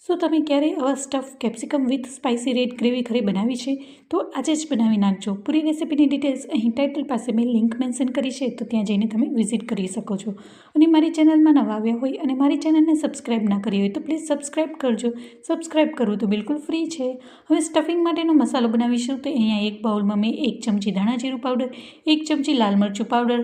શું તમે ક્યારેય આવા stuff capsicum with spicy red gravy ઘરે બનાવી છે? તો આજે જ બનાવી નાખજો. પૂરી રેસિપીની ડિટેલ્સ અહીં ટાઇટલ પાસે મેં લિંક મેન્શન કરી છે, તો ત્યાં જઈને તમે વિઝિટ કરી શકો છો. અને મારી ચેનલમાં નવા આવ્યા હોય અને મારી ચેનલને સબસ્ક્રાઇબ ના કરી હોય તો પ્લીઝ સબસ્ક્રાઇબ કરજો. સબસ્ક્રાઇબ કરવું તો બિલકુલ ફ્રી છે. હવે સ્ટફિંગ માટેનો મસાલો બનાવીશું. તો અહીંયા એક બાઉલમાં મેં 1 ચમચી ધાણા જીરું પાવડર, 1 ચમચી લાલ મરચું પાવડર,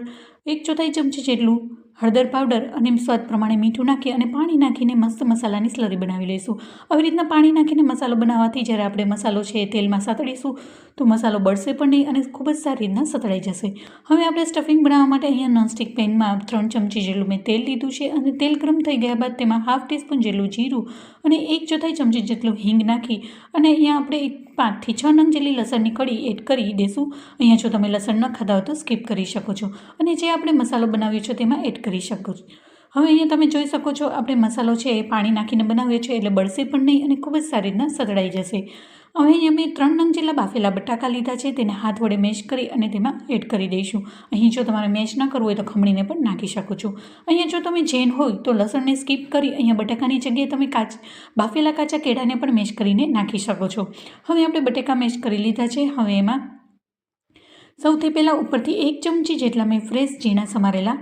1/4 ચમચી જેટલું હળદર પાવડર અને સ્વાદ પ્રમાણે મીઠું નાખી અને પાણી નાખીને મસ્ત મસાલાની સ્લરી બનાવી લઈશું. આવી રીતના પાણી નાખીને મસાલો બનાવવાથી જ્યારે આપણે મસાલો છે એ તેલમાં સાતળીશું તો મસાલો બળશે પણ નહીં અને ખૂબ જ સારી રીતના સતળાઈ જશે. હવે આપણે સ્ટફિંગ બનાવવા માટે અહીંયા નોનસ્ટિક પેનમાં 3 ચમચી જેટલું મેં તેલ લીધું છે અને તેલ ગરમ થઈ ગયા બાદ તેમાં ½ ટીસ્પૂન જેટલું જીરું અને 1/4 ચમચી જેટલું હિંગ નાખી અને અહીંયા આપણે 5 થી 6 નંગ જેટલી લસણની કળી એડ કરી દઈશું. અહીંયા જો તમે લસણ ન ખાતા હોય તો સ્કીપ કરી શકો છો અને જે આપણે મસાલો બનાવ્યો છે તેમાં એડ કરી શકો છો. હવે અહીંયા તમે જોઈ શકો છો આપણે મસાલો છે એ પાણી નાખીને બનાવ્યો છે એટલે બળશે પણ નહીં અને ખૂબ જ સારી રીતના સતળાઈ જશે. હવે અહીંયા મેં 3 નંગ જેટલા બાફેલા બટાકા લીધા છે, તેને હાથ વડે મેશ કરી અને તેમાં એડ કરી દઈશું. અહીં જો તમારે મેશ ન કરવું હોય તો ખમણીને પણ નાખી શકો છો. અહીંયા જો તમે જૈન હોય તો લસણને સ્કીપ કરી અહીંયા બટાકાની જગ્યાએ તમે બાફેલા કાચા કેળાને પણ મેશ કરીને નાખી શકો છો. હવે આપણે બટાકા મેશ કરી લીધા છે. હવે એમાં સૌથી પહેલાં ઉપરથી 1 ચમચી જેટલા મેં ફ્રેશ ઝીણા સમારેલા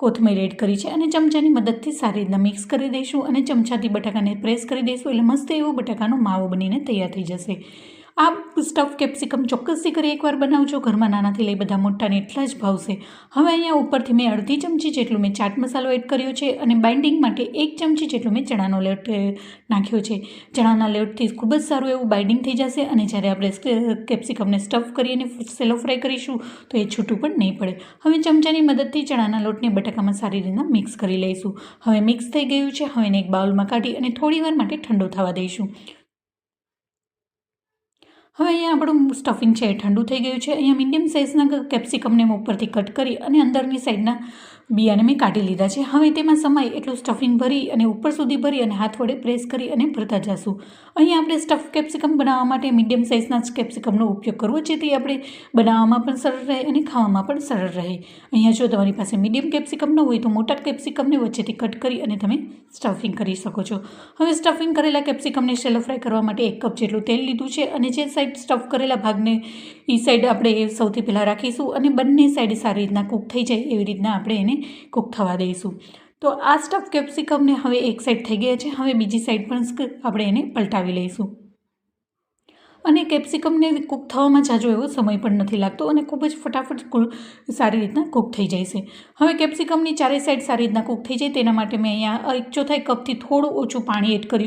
કોથમીર એડ કરી છે અને ચમચાની મદદથી સારી રીતના મિક્સ કરી દઈશું અને ચમચાથી બટાકાને પ્રેસ કરી દઈશું એટલે મસ્ત એવો બટાકાનો માવો બનીને તૈયાર થઈ જશે. આ સ્ટફ કેપ્સિકમ ચોક્કસથી કરી એકવાર બનાવજો. ઘરમાં નાનાથી લઈ બધા મોટાને એટલા જ ભાવશે. હવે અહીંયા ઉપરથી મેં અડધી ચમચી જેટલું મેં ચાટ મસાલો એડ કર્યો છે અને બાઇન્ડિંગ માટે 1 ચમચી જેટલું મેં ચણાનો લોટ નાખ્યો છે. ચણાના લોટથી ખૂબ જ સારું એવું બાઇન્ડિંગ થઈ જશે અને જ્યારે આપણે કેપ્સિકમને સ્ટફ કરીને સેલો ફ્રાય કરીશું તો એ છૂટું પણ નહીં પડે. હવે ચમચાની મદદથી ચણાના લોટને બટાકામાં સારી રીતના મિક્સ કરી લઈશું. હવે મિક્સ થઈ ગયું છે. હવે એને એક બાઉલમાં કાઢી અને થોડીવાર માટે ઠંડો થવા દઈશું. હવે અહીંયા આપણું સ્ટફિંગ છે એ ઠંડુ થઈ ગયું છે. અહીંયા મીડિયમ સાઇઝના કેપ્સિકમને મેં ઉપરથી કટ કરી અને અંદરની સાઈડના બિયાને મેં કાઢી લીધા છે. હવે તેમાં સમાય એટલું સ્ટફિંગ ભરી અને ઉપર સુધી ભરી અને હાથ વડે પ્રેસ કરી અને ભરતા જશું. અહીંયા આપણે સ્ટફ કેપ્સિકમ બનાવવા માટે મીડિયમ સાઇઝના જ કેપ્સિકમનો ઉપયોગ કરવો, જેથી આપણે બનાવવામાં પણ સરળ રહે અને ખાવામાં પણ સરળ રહે. અહીંયા જો તમારી પાસે મીડિયમ કેપ્સિકમ ન હોય તો મોટા કેપ્સિકમને વચ્ચેથી કટ કરી અને તમે સ્ટફિંગ કરી શકો છો. હવે સ્ટફિંગ કરેલા કેપ્સિકમને શેલો ફ્રાય કરવા માટે 1 કપ જેટલું તેલ લીધું છે અને જે સાઈડ સ્ટફ કરેલા ભાગને એ સાઈડ આપણે સૌથી પહેલાં રાખીશું અને બંને સાઈડ સારી રીતના કૂક થઈ જાય એવી રીતના આપણે એને કૂક થવા દઈશું. તો આ સ્ટફ કેપ્સિકમને હવે એક સાઈડ થઈ ગયા છે. હવે બીજી સાઈડ પણ આપણે એને પલટાવી લઈશું અને કેપ્સિકમને કૂક થવામાં જાજો એવો સમય પણ નથી લાગતો અને ખૂબ જ ફટાફટ સારી રીતના કૂક થઈ જાય છે. હવે કેપ્સિકમની ચારે સાઈડ સારી રીતના કૂક થઈ જાય તેના માટે મેં અહીંયા 1/4 કપથી થોડું ઓછું પાણી એડ કર્યું